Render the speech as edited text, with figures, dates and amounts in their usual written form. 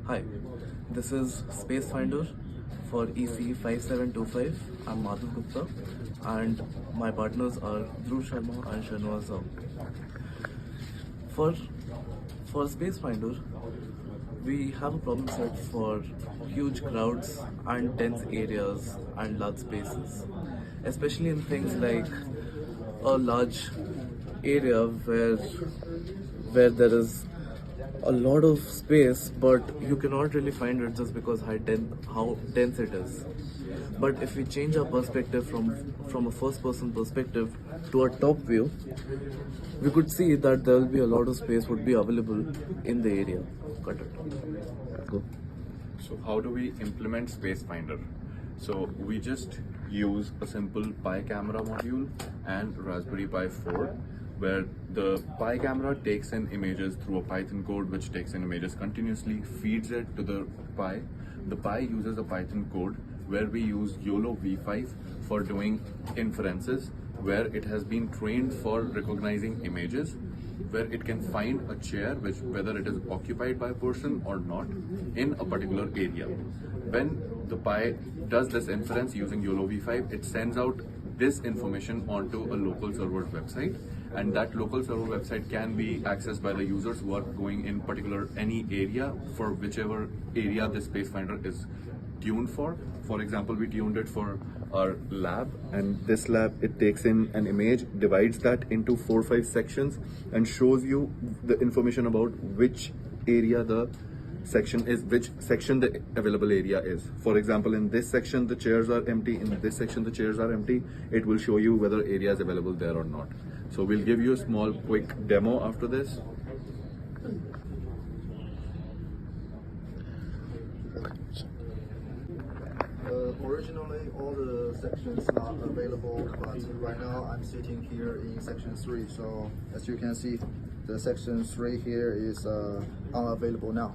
Hi, this is Space Finder for EC 5725. I'm Madhav Gupta and my partners are Dhruv Sharma and Shanwaz Zhao. For Space Finder, we have a problem set for huge crowds and dense areas and large spaces, especially in things like a large area where there is a lot of space, but you cannot really find it just because how dense it is. But if we change our perspective from a first person perspective to a top view, we could see that there will be a lot of space would be available in the area. Got it. Go. So how do we implement Space Finder? So we just use a simple Pi camera module and Raspberry Pi 4, where the Pi camera takes in images through a Python code which takes in images continuously, feeds it to the Pi. The Pi uses a Python code where we use YOLO V5 for doing inferences, where it has been trained for recognizing images, where it can find a chair whether it is occupied by a person or not in a particular area. When the Pi does this inference using YOLO V5, it sends out this information onto a local server's website, and that local server website can be accessed by the users who are going in any area for whichever area the Space Finder is tuned for. For example, we tuned it for our lab, and this lab, it takes in an image, divides that into 4 or 5 sections and shows you the information about which area the section is, which section the available area is. For example, in this section the chairs are empty, in this section the chairs are empty. It will show you whether area is available there or not. So we'll give you a small quick demo after this. Originally, all the sections are available, but right now I'm sitting here in section 3. So as you can see, the section 3 here is unavailable now.